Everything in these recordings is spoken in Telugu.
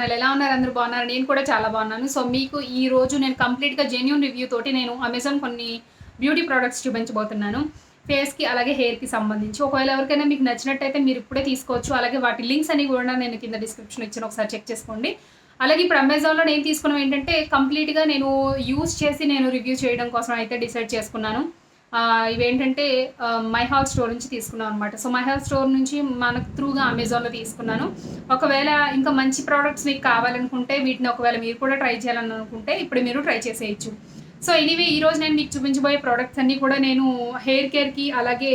ఛానల్. ఎలా ఉన్నారు? అందరూ బాగున్నారా? నేను కూడా చాలా బాగున్నాను. సో, మీకు ఈరోజు నేను కంప్లీట్‌గా జెన్యూన్ రివ్యూ తోటి నేను అమెజాన్ కొన్ని బ్యూటీ ప్రొడక్ట్స్ చూపించబోతున్నాను. ఫేస్‌కి అలాగే హెయిర్‌కి సంబంధించి. ఒకవేళ ఎవరికైనా మీకు నచ్చినట్టయితే మీరు ఇప్పుడే తీసుకోవచ్చు. అలాగే వాటి లింక్స్ అన్ని కూడా నేను కింద డిస్క్రిప్షన్‌లో ఇచ్చాను. ఒకసారి చెక్ చేసుకోండి. అలాగే ఇప్పుడు అమెజాన్‌లో నేను తీసుకున్నవి ఏంటంటే కంప్లీట్‌గా నేను యూజ్ చేసి నేను రివ్యూ చేయడం కోసం అయితే డిసైడ్ చేసుకున్నాను. ఇవేంటంటే మై హాల్ స్టోర్ నుంచి తీసుకున్నాను అనమాట. సో, మై హాల్ స్టోర్ నుంచి మనకు త్రూగా అమెజాన్‌లో తీసుకున్నాను. ఒకవేళ ఇంకా మంచి ప్రొడక్ట్స్ మీకు కావాలనుకుంటే వీటిని ఒకవేళ మీరు కూడా ట్రై చేయాలని అనుకుంటే ఇప్పుడు మీరు ట్రై చేసేయచ్చు. సో, ఎనీవే ఈరోజు నేను మీకు చూపించబోయే ప్రొడక్ట్స్ అన్నీ కూడా నేను హెయిర్ కేర్‌కి అలాగే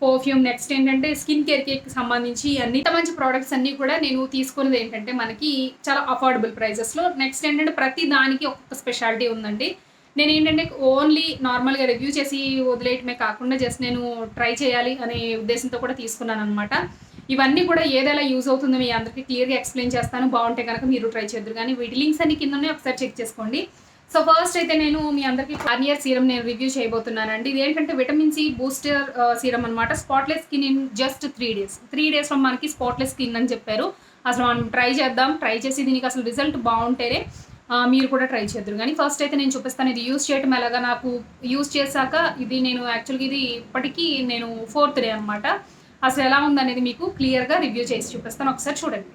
పర్ఫ్యూమ్ నెక్స్ట్ ఏంటంటే స్కిన్ కేర్‌కి సంబంధించి అన్ని మంచి ప్రొడక్ట్స్ అన్నీ కూడా నేను తీసుకున్నది ఏంటంటే మనకి చాలా అఫోర్డబుల్ ప్రైజెస్‌లో. నెక్స్ట్ ఏంటంటే ప్రతి దానికి ఒక్కొక్క స్పెషాలిటీ ఉందండి. నేనేంటంటే ఓన్లీ నార్మల్‌గా రివ్యూ చేసి వదిలేయటమే కాకుండా జస్ట్ నేను ట్రై చేయాలి అనే ఉద్దేశంతో కూడా తీసుకున్నాననమాట. ఇవన్నీ కూడా ఏదెలా యూజ్ అవుతుందో మీ అందరికీ క్లియర్‌గా ఎక్స్‌ప్లెయిన్ చేస్తాను. బావుంటే గనక మీరు ట్రై చేద్దురు గానీ వీటి లింక్స్ అన్ని కిందున్నాయి. ఒకసారి చెక్ చేసుకోండి. సో, ఫస్ట్ అయితే నేను మీ అందరికీ గార్నియర్ సీరమ్ నేను రివ్యూ చేయబోతున్నానండి. ఇదేంటంటే విటమిన్ సి బూస్టర్ సీరమ్ అనమాట. Spotless skin in just 3 days. 3 డేస్‌లో మనకి స్పాట్‌లెస్ స్కిన్ అని చెప్పారు. అసలు మనం ట్రై చేద్దాం. ట్రై చేసి దీనికి అసలు రిజల్ట్ బావుంటేనే మీరు కూడా ట్రై చేద్దురు గానీ ఫస్ట్ అయితే నేను చూపిస్తాను ఇది యూజ్ చేయటం ఎలాగా నాకు యూజ్ చేశాక ఇది నేను యాక్చువల్‌గా ఇది ఇప్పటికి నేను 4థ్ డే అనమాట. అసలు ఎలా ఉందనేది మీకు క్లియర్‌గా రివ్యూ చేసి చూపిస్తాను. ఒకసారి చూడండి.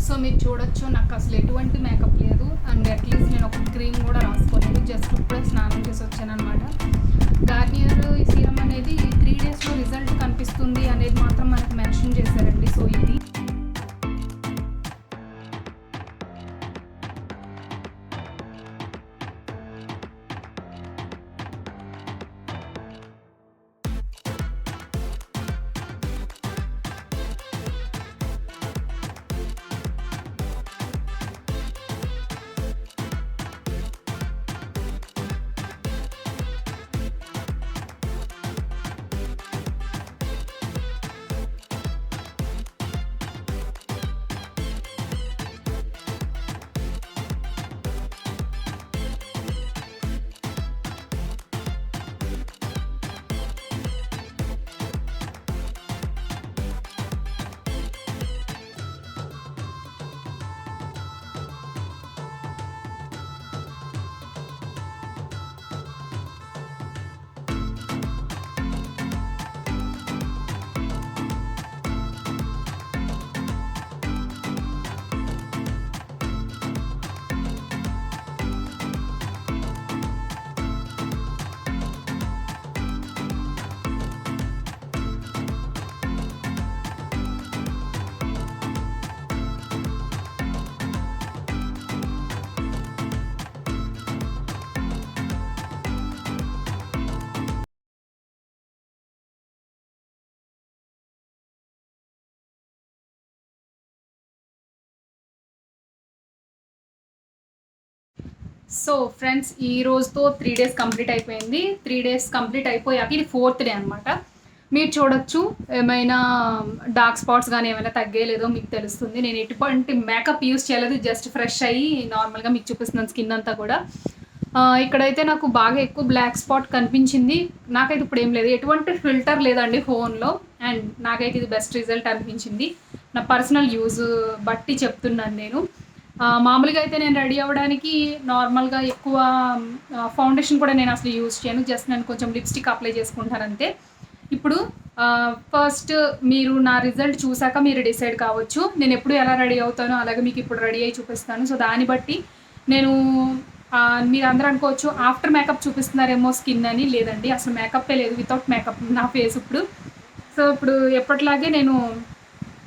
సో, మీరు చూడొచ్చు నాకు అసలు ఎటువంటి మేకప్ లేదు. అండ్ అట్లీస్ట్ నేను ఒక క్రీమ్ కూడా రాసుకోలేదు. జస్ట్ ఇప్పుడే స్నానం చేసి వచ్చాననమాట. గార్నియర్ ఈ సీరమ్ అనేది 3 డేస్‌లో రిజల్ట్ కనిపిస్తుంది అనేది మాత్రం మనకు మెన్షన్ చేశారండి. సో, ఇది సో, ఫ్రెండ్స్ ఈ రోజుతో 3 డేస్ కంప్లీట్ అయిపోయింది. 3 డేస్ కంప్లీట్ అయిపోయాక ఇది 4థ్ డే అనమాట. మీరు చూడొచ్చు ఏమైనా డార్క్ స్పాట్స్ గానీ ఏమైనా తగ్గాయో లేదో మీకు తెలుస్తుంది. నేను ఎటువంటి మేకప్ యూజ్ చేయలేదు. జస్ట్ ఫ్రెష్ అయ్యి నార్మల్‌గా మీకు చూపిస్తున్నాను స్కిన్ అంతా కూడా. ఇక్కడైతే నాకు బాగా ఎక్కువ బ్లాక్ స్పాట్ కనిపించింది. నాకైతే ఇప్పుడు ఏం లేదు. ఎటువంటి ఫిల్టర్ లేదండి ఫోన్‌లో. అండ్ నాకైతే ఇది బెస్ట్ రిజల్ట్ అనిపించింది. నా పర్సనల్ యూజ్ బట్టి చెప్తున్నాను నేను. మామూలుగా అయితే నేను రెడీ అవ్వడానికి నార్మల్‌గా ఎక్కువ ఫౌండేషన్ కూడా నేను అసలు యూజ్ చేయను. జస్ట్ నేను కొంచెం లిప్‌స్టిక్ అప్లై చేసుకుంటాను అంతే. ఇప్పుడు ఫస్ట్ మీరు నా రిజల్ట్ చూసాక మీరు డిసైడ్ కావచ్చు. నేను ఎప్పుడు ఎలా రెడీ అవుతానో అలాగే మీకు ఇప్పుడు రెడీ అయ్యి చూపిస్తాను. సో, దాన్ని బట్టి నేను మీరందరూ అనుకోవచ్చు ఆఫ్టర్ మేకప్ చూపిస్తున్నారేమో స్కిన్ అని. లేదండి అసలు మేకప్పే లేదు. వితౌట్ మేకప్ నా ఫేస్ ఇప్పుడు. సో, ఇప్పుడు ఎప్పటిలాగే నేను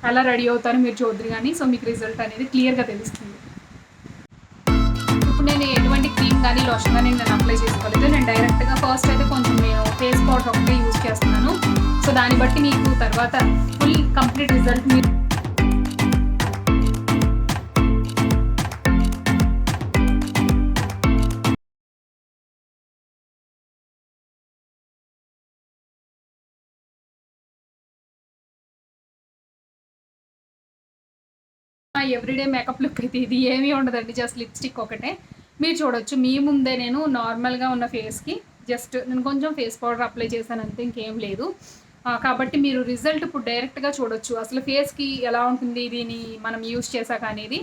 ఎలా రెడీ అవుతానో మీరు చూద్దురు గానీ సో, మీకు రిజల్ట్ అనేది క్లియర్‌గా తెలుస్తుంది. ఇప్పుడు నేను ఎటువంటి క్రీమ్ గానీ, లోషన్ గానీ నేను అప్లై చేసుకోలేదు. నేను డైరెక్ట్‌గా ఫస్ట్ అయితే కొంచెం నేను ఫేస్ పౌడర్ ఒకటే యూజ్ చేస్తున్నాను. సో, దాన్ని బట్టి మీకు తర్వాత ఫుల్ కంప్లీట్ రిజల్ట్ మీరు ఎవ్రీడే మేకప్ లుక్ అయితే ఇది ఏమీ ఉండదండి. జస్ట్ లిప్‌స్టిక్ ఒకటే. మీరు చూడొచ్చు మీ ముందే నేను నార్మల్‌గా ఉన్న ఫేస్‌కి జస్ట్ నేను కొంచెం ఫేస్ పౌడర్ అప్లై చేశాను అంతే ఇంకేం లేదు. కాబట్టి మీరు రిజల్ట్ ఇప్పుడు డైరెక్ట్‌గా చూడొచ్చు. అసలు ఫేస్‌కి ఎలా ఉంటుంది దీన్ని మనం యూజ్ చేశాక అనేది.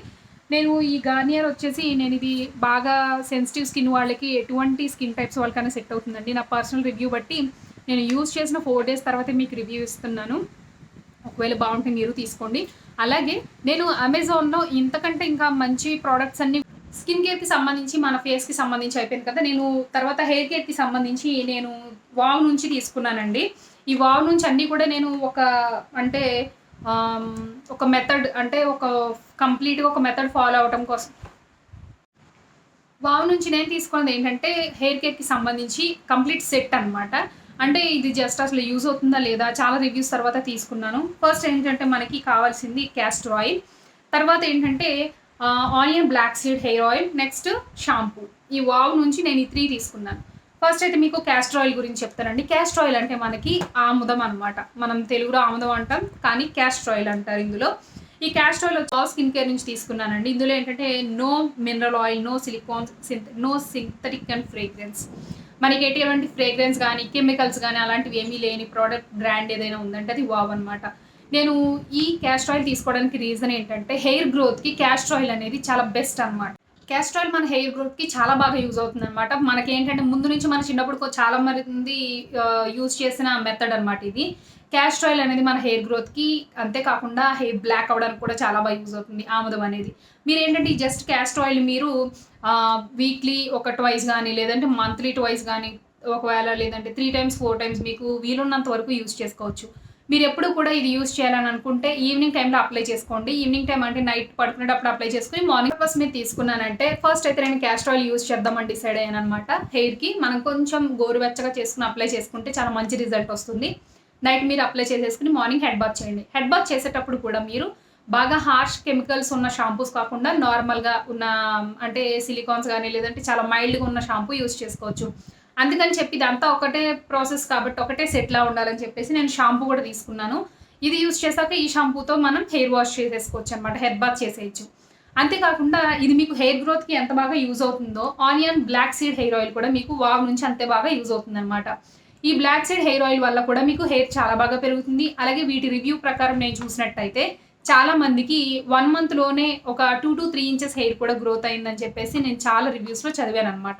నేను ఈ గార్నియర్ వచ్చేసి నేను ఇది బాగా సెన్సిటివ్ స్కిన్ వాళ్ళకి ఎటువంటి స్కిన్ టైప్స్ వాళ్ళకైనా సెట్ అవుతుందండి. నా పర్సనల్ రివ్యూ బట్టి నేను యూజ్ చేసిన 4 డేస్ తర్వాతే మీకు రివ్యూ ఇస్తున్నాను. ఒకవేళ బాగుంటే మీరు తీసుకోండి. అలాగే నేను అమెజాన్‌లో ఇంతకంటే ఇంకా మంచి ప్రొడక్ట్స్ అన్నీ స్కిన్ కేర్‌కి సంబంధించి మన ఫేస్‌కి సంబంధించి అయిపోయింది కదా! నేను తర్వాత హెయిర్ కేర్‌కి సంబంధించి నేను వావ్ నుంచి తీసుకున్నానండి. ఈ వావ్ నుంచి అన్నీ కూడా నేను అంటే ఆహ్, ఒక మెథడ్ అంటే కంప్లీట్‌గా ఒక మెథడ్ ఫాలో అవ్వటం కోసం వావ్ నుంచి నేను తీసుకున్నది ఏంటంటే హెయిర్ కేర్‌కి సంబంధించి కంప్లీట్ సెట్ అనమాట. అంటే ఇది జస్ట్ అసలు యూజ్ అవుతుందా లేదా చాలా రివ్యూస్ తర్వాత తీసుకున్నాను. ఫస్ట్ ఏంటంటే మనకి కావాల్సింది క్యాస్టర్ ఆయిల్. తర్వాత ఏంటంటే onion black seed hair oil, next shampoo. ఈ వావ్ నుంచి నేను ఈ 3 తీసుకున్నాను. ఫస్ట్ అయితే మీకు క్యాస్టర్ ఆయిల్ గురించి చెప్తానండి. క్యాస్టర్ ఆయిల్ అంటే మనకి ఆముదం అనమాట. మనం తెలుగులో ఆముదం అంటాం. కానీ క్యాస్టర్ ఆయిల్ అంటారు ఇందులో. ఈ క్యాస్టర్ ఆయిల్ వచ్చి స్కిన్ కేర్ నుంచి తీసుకున్నానండి. ఇందులో ఏంటంటే no mineral oil, no silicone, no synthetic and fragrance. మనకి ఎటువంటి ఫ్రేగ్రెన్స్ గానీ, కెమికల్స్ గానీ అలాంటివి ఏమీ లేని ప్రోడక్ట్ బ్రాండ్ ఏదైనా ఉందంటే అది వావ్ అనమాట. నేను ఈ క్యాస్టర్ ఆయిల్ తీసుకోవడానికి రీజన్ ఏంటంటే హెయిర్ గ్రోత్‌కి క్యాస్టర్ ఆయిల్ అనేది చాలా బెస్ట్ అనమాట. క్యాస్టర్ ఆయిల్ మన హెయిర్ గ్రోత్‌కి చాలా బాగా యూజ్ అవుతుందనమాట. మనకేంటంటే ముందు నుంచి మన చిన్నప్పుడు చాలా మంది యూజ్ చేసిన మెథడ్ అనమాట ఇది. క్యాస్టర్ ఆయిల్ అనేది మన హెయిర్ గ్రోత్‌కి అంతే కాకుండా హెయిర్ బ్లాక్ అవ్వడానికి కూడా చాలా బాగా యూజ్ అవుతుంది ఆముదం అనేది. మీరేంటంటే ఈ జస్ట్ క్యాస్టర్ ఆయిల్ మీరు వీక్లీ ఒక ట్వైస్ గానీ, లేదంటే మంత్లీ ట్వైస్ గానీ, ఒకవేళ లేదంటే 3 టైమ్స్, 4 టైమ్స్ మీకు వీలున్నంత వరకు యూజ్ చేసుకోవచ్చు. మీరెప్పుడు కూడా ఇది యూజ్ చేయాలని అనుకుంటే ఈవినింగ్ టైమ్‌లో అప్లై చేసుకోండి. ఈవినింగ్ టైమ్ అంటే నైట్ పడుకునేటప్పుడు అప్లై చేసుకొని మార్నింగ్ పర్పస్ మీద తీసుకున్నానంటే ఫస్ట్ అయితే నేను క్యాస్టర్ ఆయిల్ యూజ్ చేద్దామని డిసైడ్ అయ్యాననమాట. హెయిర్‌కి మనం కొంచెం గోరువెచ్చగా చేసుకొని అప్లై చేసుకుంటే చాలా మంచి రిజల్ట్ వస్తుంది. నైట్ మీరు అప్లై చేసేసుకొని మార్నింగ్ హెడ్ బాత్ చేయండి. హెడ్ బాత్ చేసేటప్పుడు కూడా మీరు బాగా హార్ష్ కెమికల్స్ ఉన్న షాంపూస్ కాకుండా నార్మల్‌గా ఉన్న అంటే సిలికాన్స్ గానీ, లేదంటే చాలా మైల్డ్‌గా ఉన్న షాంపూ యూజ్ చేసుకోవచ్చు. అందుకని చెప్పి ఇదంతా ఒకటే ప్రాసెస్ కాబట్టి ఒకటే సెట్‌లా ఉండాలని చెప్పేసి నేను షాంపూ కూడా తీసుకున్నాను. ఇది యూజ్ చేశాక ఈ షాంపూతో మనం హెయిర్ వాష్ చేసేసుకోవచ్చనమాట. హెడ్ బాత్ చేసేయొచ్చు. అంతే కాకుండా ఇది మీకు హెయిర్ గ్రోత్‌కి ఎంత బాగా యూజ్ అవుతుందో onion black seed hair oil కూడా మీకు వావ్ నుంచి అంతే బాగా యూజ్ అవుతుందనమాట. ఈ బ్లాక్ సీడ్ హెయిర్ ఆయిల్ వల్ల కూడా మీకు హెయిర్ చాలా బాగా పెరుగుతుంది. అలాగే వీటి రివ్యూ ప్రకారం నేను చూసినట్టయితే చాలా మందికి 1 మంత్‌లోనే ఒక 2-3 ఇంచెస్ హెయిర్ కూడా గ్రోత్ అయిందని చెప్పేసి నేను చాలా రివ్యూస్‌లో చదివాననమాట.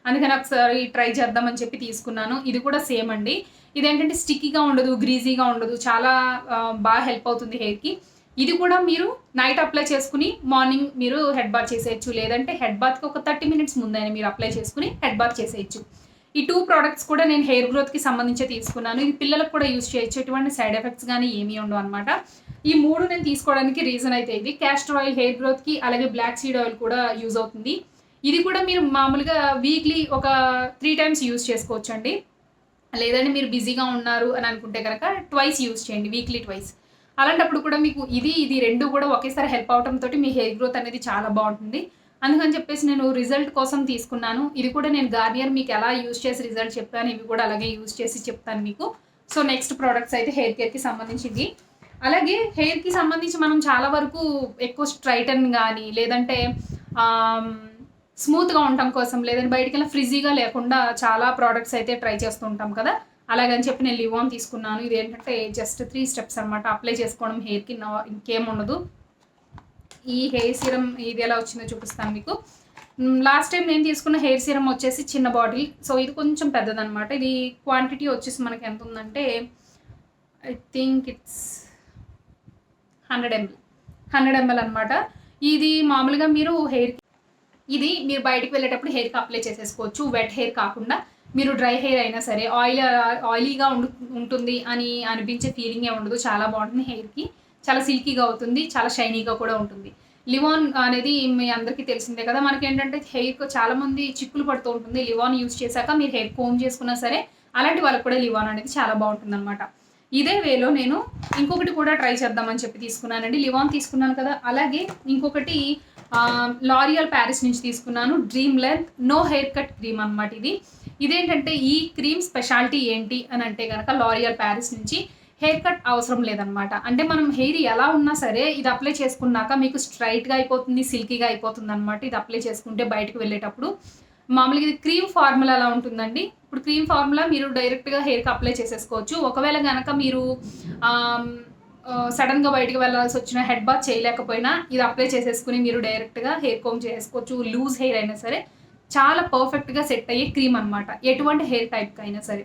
అందుకని ఒకసారి ట్రై చేద్దామని చెప్పి తీసుకున్నాను. ఇది కూడా సేమ్ అండి. ఇదేంటంటే స్టిక్కీగా ఉండదు, గ్రీజీగా ఉండదు. చాలా బాగా హెల్ప్ అవుతుంది హెయిర్‌కి. ఇది కూడా మీరు నైట్ అప్లై చేసుకొని మార్నింగ్ మీరు హెడ్ బాత్ చేసేయొచ్చు. లేదంటే హెడ్ బాత్‌కి ఒక 30 మినిట్స్ ముందైనా మీరు అప్లై చేసుకొని హెడ్ బాత్ చేసేయొచ్చు. ఈ 2 ప్రొడక్ట్స్ కూడా నేను హెయిర్ గ్రోత్‌కి సంబంధించే తీసుకున్నాను. ఇది పిల్లలకు కూడా యూజ్ చేయొచ్చు. ఎటువంటి సైడ్ ఎఫెక్ట్స్ గానీ ఏమీ ఉండవనమాట. ఈ 3 నేను తీసుకోవడానికి రీజన్ అయితే ఇది. క్యాస్టర్ ఆయిల్ హెయిర్ గ్రోత్‌కి, అలాగే బ్లాక్ సీడ్ ఆయిల్ కూడా యూజ్ అవుతుంది. ఇది కూడా మీరు మామూలుగా వీక్లీ ఒక 3 టైమ్స్ యూజ్ చేసుకోవచ్చండి. లేదంటే మీరు బిజీగా ఉన్నారు అని అనుకుంటే గనక ట్వైస్ యూజ్ చేయండి. Weekly twice. అలాంటప్పుడు కూడా మీకు ఇది 2 కూడా ఒకేసారి హెల్ప్ అవ్వటంతోటి మీ హెయిర్ గ్రోత్ అనేది చాలా బావుంటుంది. అందుకని చెప్పేసి నేను రిజల్ట్ కోసం తీసుకున్నాను. ఇది కూడా నేను గార్నియర్ మీకు ఎలా యూజ్ చేసి రిజల్ట్ చెప్పాను. ఇవి కూడా అలాగే యూజ్ చేసి చెప్తాను మీకు. సో, నెక్స్ట్ ప్రొడక్ట్స్ అయితే హెయిర్ కేర్‌కి సంబంధించింది. అలాగే హెయిర్‌కి సంబంధించి మనం చాలా వరకు ఎక్కువ స్ట్రైటన్ గానీ, లేదంటే ఆహ్, స్మూత్‌గా ఉండటం కోసం, లేదంటే బయటికెళ్ళినా ఫ్రిజ్జీగా లేకుండా చాలా ప్రొడక్ట్స్ అయితే ట్రై చేస్తూ ఉంటాం కదా! అలాగని చెప్పి నేను లివాన్ తీసుకున్నాను. ఇదేంటంటే జస్ట్ 3 స్టెప్స్ అనమాట. అప్లై చేసుకోవడం హెయిర్‌కి ఇంకేముండదు. ఈ హెయిర్ సీరమ్ ఇది ఎలా వచ్చిందో చూపిస్తాను మీకు. లాస్ట్ టైం నేను తీసుకున్న హెయిర్ సీరమ్ వచ్చేసి చిన్న బాటిల్. సో, ఇది కొంచెం పెద్దదనమాట. ఇది క్వాంటిటీ వచ్చేసి మనకి ఎంతుందంటే I think it's 100 ml. 100 ml అనమాట. ఇది మామూలుగా ఇది మీరు బయటికి వెళ్ళేటప్పుడు హెయిర్‌కి అప్లై చేసేసుకోవచ్చు. వెట్ హెయిర్ కాకుండా మీరు డ్రై హెయిర్ అయినా సరే ఆయిలీగా ఉంటుంది అని అనిపించే ఫీలింగే ఉండదు. చాలా బావుంటుంది హెయిర్‌కి. చాలా సిల్కీగా అవుతుంది. చాలా షైనీగా కూడా ఉంటుంది. లివాన్ అనేది మీ అందరికీ తెలిసిందే కదా! మనకేంటంటే హెయిర్‌కి చాలామంది చిక్కులు పడుతూ ఉంటుంది. లివాన్ యూజ్ చేశాక మీరు హెయిర్ కోంబ్ చేసుకున్నా సరే అలాంటి వాళ్ళకి కూడా లివాన్ అనేది చాలా బావుంటుందనమాట. ఇదే వేలో నేను ఇంకొకటి కూడా ట్రై చేద్దామని చెప్పి తీసుకున్నానండి. లివాన్ తీసుకున్నాను కదా! అలాగే ఇంకొకటి లారియల్ ప్యారిస్ నుంచి తీసుకున్నాను. Dream length no haircut cream అనమాట ఇది. ఇదేంటంటే ఈ క్రీమ్ స్పెషాలిటీ ఏంటి అని అంటే గనక లారియల్ ప్యారిస్ నుంచి హెయిర్ కట్ అవసరం లేదనమాట. అంటే మనం హెయిర్ ఎలా ఉన్నా సరే ఇది అప్లై చేసుకున్నాక మీకు స్ట్రెయిట్‌గా అయిపోతుంది, సిల్కీగా అయిపోతుందనమాట. ఇది అప్లై చేసుకుంటే బయటకి వెళ్ళేటప్పుడు. మామూలుగా ఇది క్రీమ్ ఫార్ములా అలా ఉంటుందండి. ఇప్పుడు క్రీమ్ ఫార్ములా మీరు డైరెక్ట్‌గా హెయిర్‌కి అప్లై చేసేసుకోవచ్చు. ఒకవేళ గనక మీరు ఆహ్, సడన్గా బయటికి వెళ్ళాల్సి వచ్చిన హెడ్ బాత్ చేయలేకపోయినా ఇది అప్లై చేసేసుకుని మీరు డైరెక్ట్గా హెయిర్ కోమ్ చేసుకోవచ్చు. లూజ్ హెయిర్ అయినా సరే చాలా పర్ఫెక్ట్గా సెట్ అయ్యే క్రీమ్ అనమాట, ఎటువంటి హెయిర్ టైప్కి అయినా సరే.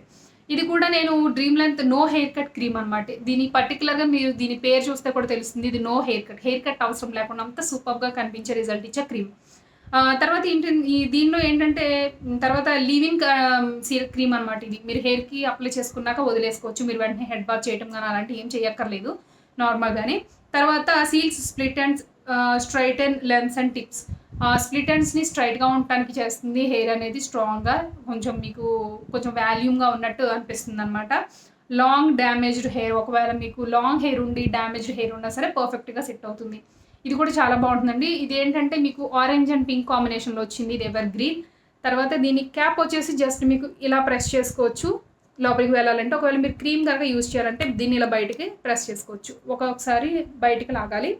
ఇది కూడా నేను dream length no haircut cream అనమాట. దీని పర్టికులర్గా మీరు దీని పేరు చూస్తే కూడా తెలుస్తుంది, ఇది నో హెయిర్ కట్ అవసరం లేకుండా అంత సూపర్గా కనిపించే రిజల్ట్ ఇచ్చే క్రీమ్. తర్వాత దీనిలో ఏంటంటే తర్వాత లీవింగ్ క్రీమ్ అనమాట. ఇది మీరు హెయిర్కి అప్లై చేసుకున్నాక వదిలేసుకోవచ్చు, మీరు వెంటనే హెడ్ బాత్ చేయడం కానీ అలాంటివి ఏం చేయక్కర్లేదు నార్మల్గానే. తర్వాత seals split and straighten lengths and tips. Split ఎండ్స్ని స్ట్రైట్గా ఉండటానికి చేస్తుంది, హెయిర్ అనేది స్ట్రాంగ్గా కొంచెం మీకు కొంచెం వాల్యూమ్గా ఉన్నట్టు అనిపిస్తుంది అనమాట. లాంగ్ డ్యామేజ్డ్ హెయిర్, ఒకవేళ మీకు లాంగ్ హెయిర్ ఉండి డ్యామేజ్డ్ హెయిర్ ఉన్నా సరే పర్ఫెక్ట్గా సెట్ అవుతుంది. ఇది కూడా చాలా బాగుంటుందండి. ఇది ఏంటంటే మీకు ఆరెంజ్ అండ్ పింక్ కాంబినేషన్లో వచ్చింది, ఇది ఎవర్ గ్రీన్. తర్వాత దీని క్యాప్ వచ్చేసి జస్ట్ మీకు ఇలా ప్రెస్ చేసుకోవచ్చు లోపలికి వెళ్ళాలంటే. ఒకవేళ మీరు క్రీమ్ కనుక యూజ్ చేయాలంటే దీన్ని ఇలా బయటికి ప్రెస్ చేసుకోవచ్చు, ఒక్కొక్కసారి బయటికి లాగాలి.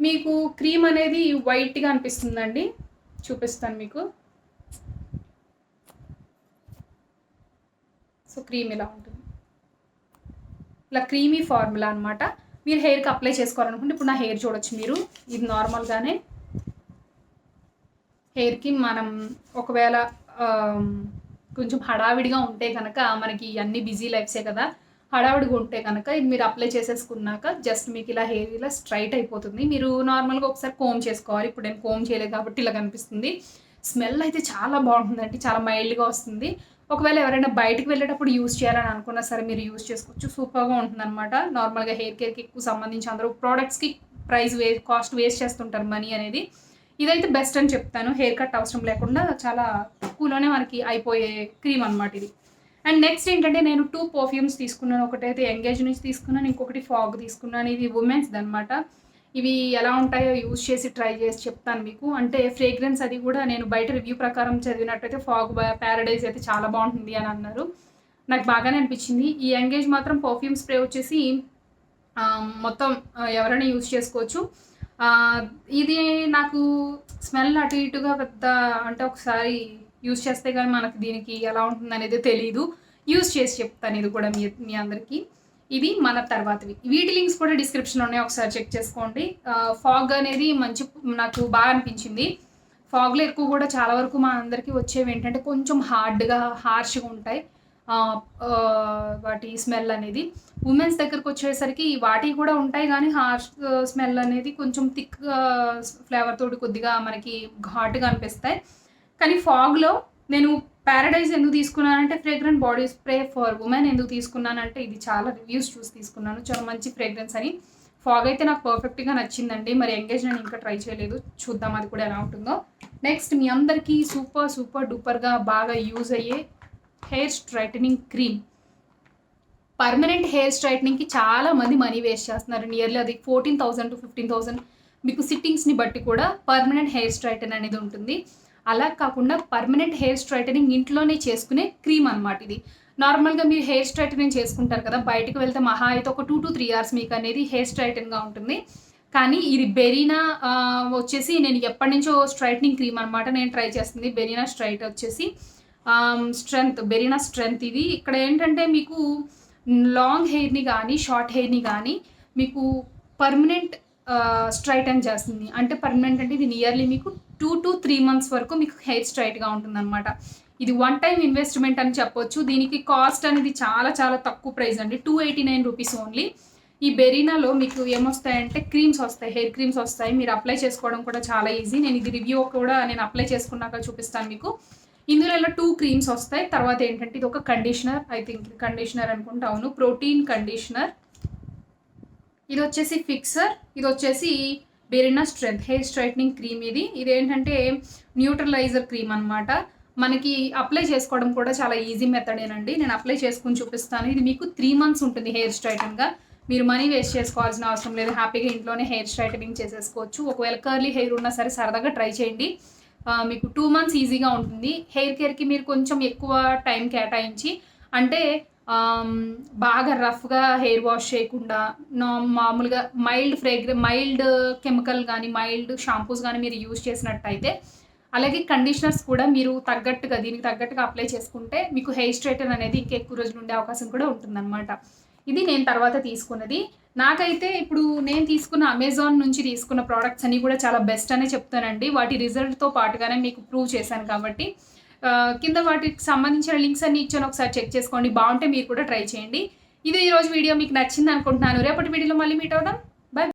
మీకు క్రీమ్ అనేది వైట్గా అనిపిస్తుందండి, చూపిస్తాను మీకు. సో క్రీమ్ ఇలా ఉంటుంది, ఇలా క్రీమీ ఫార్ములా అనమాట. మీరు హెయిర్కి అప్లై చేసుకోవాలనుకుంటే ఇప్పుడు నా హెయిర్ చూడొచ్చు మీరు. ఇది నార్మల్గానే హెయిర్కి మనం ఒకవేళ కొంచెం హడావిడిగా ఉంటే కనుక, మనకి అన్ని బిజీ లైఫ్సే కదా, హడావిడిగా ఉంటే కనుక ఇది మీరు అప్లై చేసేసుకున్నాక జస్ట్ మీకు ఇలా హెయిర్ ఇలా స్ట్రైట్ అయిపోతుంది. మీరు నార్మల్గా ఒకసారి కోమ్ చేసుకోవాలి. ఇప్పుడు నేను కోమ్ చేయలేదు కాబట్టి ఇలా కనిపిస్తుంది. స్మెల్ అయితే చాలా బాగుంటుందండి, చాలా మైల్డ్గా వస్తుంది. ఒకవేళ ఎవరైనా బయటకు వెళ్ళేటప్పుడు యూజ్ చేయాలని అనుకున్నా సరే మీరు యూజ్ చేసుకోవచ్చు, సూపర్గా ఉంటుంది అనమాట. నార్మల్గా హెయిర్ కేర్కి ఎక్కువ సంబంధించి అందరూ ప్రోడక్ట్స్కి కాస్ట్ వేస్ట్ చేస్తుంటారు మనీ అనేది. ఇదైతే బెస్ట్ అని చెప్తాను, హెయిర్ కట్ అవసరం లేకుండా చాలా తక్కువలోనే మనకి అయిపోయే క్రీమ్ అనమాట ఇది. అండ్ నెక్స్ట్ ఏంటంటే నేను 2 పర్ఫ్యూమ్స్ తీసుకున్నాను. ఒకటైతే ఎంగేజ్ నుంచి తీసుకున్నాను, ఇంకొకటి ఫాగ్ తీసుకున్నాను. ఇది ఉమెన్స్ది అనమాట. ఇవి ఎలా ఉంటాయో యూజ్ చేసి ట్రై చేసి చెప్తాను మీకు. అంటే ఫ్రేగ్రెన్స్ అది కూడా నేను బయట రివ్యూ ప్రకారం చదివినట్టయితే ఫాగ్ ప్యారడైజ్ అయితే చాలా బాగుంటుంది అని అన్నారు, నాకు బాగానే అనిపించింది. ఈ ఎంగేజ్ మాత్రం పర్ఫ్యూమ్ స్ప్రే వచ్చేసి మొత్తం ఎవరైనా యూజ్ చేసుకోవచ్చు. ఇది నాకు స్మెల్ అటు ఇటుగా పెద్ద అంటే ఒకసారి యూజ్ చేస్తే కానీ మనకి దీనికి ఎలా ఉంటుంది అనేది తెలీదు, యూజ్ చేసి చెప్తాను ఇది కూడా మీ అందరికీ. ఇది మన తర్వాతవి, వీటి లింక్స్ కూడా డిస్క్రిప్షన్లో ఉన్నాయి, ఒకసారి చెక్ చేసుకోండి. ఫాగ్ అనేది మంచి నాకు బాగా అనిపించింది. ఫాగ్లో ఎక్కువ కూడా చాలా వరకు మా అందరికీ వచ్చేవి ఏంటంటే కొంచెం హార్ష్గా ఉంటాయి వాటి స్మెల్ అనేది. ఉమెన్స్ దగ్గరకు వచ్చేసరికి వాటి కూడా ఉంటాయి కానీ హార్ష్ స్మెల్ అనేది కొంచెం థిక్ ఫ్లేవర్ తోటి కొద్దిగా మనకి ఘాటుగా అనిపిస్తాయి. కానీ ఫాగ్లో నేను ప్యారడైజ్ ఎందుకు తీసుకున్నానంటే fragrant body spray for women ఎందుకు తీసుకున్నానంటే ఇది చాలా రివ్యూస్ చూసి తీసుకున్నాను, చాలా మంచి ఫ్రేగ్రెన్స్ అని. ఫాగ్ అయితే నాకు పర్ఫెక్ట్గా నచ్చిందండి. మరి ఎంగేజ్ నేను ఇంకా ట్రై చేయలేదు, చూద్దాం అది కూడా ఎలా ఉంటుందో. నెక్స్ట్ మీ అందరికీ సూపర్ డూపర్గా బాగా యూజ్ అయ్యే hair straightening cream. Permanent hair స్ట్రైట్నింగ్కి చాలా మంది మనీ వేస్ట్ చేస్తున్నారు, నియర్లీ అది 14,000 to 15,000 మీకు సిట్టింగ్స్ని బట్టి కూడా పర్మనెంట్ హెయిర్ స్ట్రైటన్ అనేది ఉంటుంది. అలా కాకుండా పర్మనెంట్ హెయిర్ స్ట్రైటనింగ్ ఇంట్లోనే చేసుకునే క్రీమ్ అనమాట ఇది. నార్మల్గా మీరు హెయిర్ స్ట్రైటనింగ్ చేసుకుంటారు కదా, బయటకు వెళ్తే మహా అయితే ఒక 2 to 3 hours మీకు అనేది హెయిర్ స్ట్రైటన్గా ఉంటుంది. కానీ ఇది బెరీనా వచ్చేసి నేను ఎప్పటి నుంచో స్ట్రైట్నింగ్ క్రీమ్ అనమాట నేను ట్రై చేస్తుంది. బెరీనా స్ట్రైట్ వచ్చేసి బెరీనా స్ట్రెంగ్త్. ఇది ఇక్కడ ఏంటంటే మీకు లాంగ్ హెయిర్ని కానీ షార్ట్ హెయిర్ని కానీ మీకు పర్మనెంట్ స్ట్రైటన్ చేస్తుంది. అంటే పర్మనెంట్ అంటే ఇది నియర్లీ మీకు 2 to 3 months వరకు మీకు హెయిర్ స్ట్రైట్గా ఉంటుంది అనమాట. ఇది 1 time ఇన్వెస్ట్మెంట్ అని చెప్పొచ్చు. దీనికి కాస్ట్ అనేది చాలా చాలా తక్కువ ప్రైస్ అండి, 289 rupees ఓన్లీ. ఈ బెరీనాలో మీకు ఏమొస్తాయంటే క్రీమ్స్ వస్తాయి, హెయిర్ క్రీమ్స్ వస్తాయి, మీరు అప్లై చేసుకోవడం కూడా చాలా ఈజీ. నేను ఇది రివ్యూ కూడా నేను అప్లై చేసుకున్నాక చూపిస్తాను మీకు. ఇందులో ఇలా 2 క్రీమ్స్ వస్తాయి. తర్వాత ఏంటంటే ఇది ఒక కండిషనర్, ఐ థింక్ కండిషనర్ అనుకుంటా, అవును, ప్రోటీన్ కండిషనర్. ఇది వచ్చేసి ఫిక్సర్, ఇది వచ్చేసి బెరీనా స్ట్రెంగ్త్ హెయిర్ స్ట్రైట్నింగ్ క్రీమ్. ఇది ఏంటంటే న్యూట్రలైజర్ క్రీమ్ అనమాట. మనకి అప్లై చేసుకోవడం కూడా చాలా ఈజీ మెథడేనండి, నేను అప్లై చేసుకుని చూపిస్తాను. ఇది మీకు 3 months ఉంటుంది హెయిర్ స్ట్రైటన్గా. మీరు మనీ వేస్ట్ చేసుకోవాల్సిన అవసరం లేదు, హ్యాపీగా ఇంట్లోనే హెయిర్ స్ట్రైటనింగ్ చేసేసుకోవచ్చు. ఒకవేళ కర్లీ హెయిర్ ఉన్నా సరే సరదాగా ట్రై చేయండి, మీకు 2 months ఈజీగా ఉంటుంది. హెయిర్ కేర్కి మీరు కొంచెం ఎక్కువ టైం కేటాయించి, అంటే బాగా రఫ్గా హెయిర్ వాష్ చేయకుండా మామూలుగా మైల్డ్ కెమికల్ కానీ మైల్డ్ షాంపూస్ కానీ మీరు యూజ్ చేసినట్టయితే, అలాగే కండిషనర్స్ కూడా మీరు దీనికి తగ్గట్టుగా అప్లై చేసుకుంటే మీకు హెయిర్ స్ట్రైటన్ అనేది ఇంకా ఎక్కువ రోజులు ఉండే అవకాశం కూడా ఉంటుందన్నమాట. ఇది నేను తర్వాత తీసుకున్నది. నాకైతే ఇప్పుడు నేను తీసుకున్న అమెజాన్ నుంచి తీసుకున్న ప్రోడక్ట్స్ అన్నీ కూడా చాలా బెస్ట్ అనే చెప్తానండి. వాటి రిజల్ట్‌తో పాటుగానే మీకు ప్రూవ్ చేశాను కాబట్టి. కింద వాటికి సంబంధించిన లింక్స్ అన్నీ ఇచ్చాను. ఒకసారి చెక్ చేసుకోండి. బావుంటే మీరు కూడా ట్రై చేయండి. ఇది ఈరోజు వీడియో మీకు నచ్చిందనుకుంటున్నాను. రేపటి వీడియోలో మళ్ళీ మీట్ అవుదాం.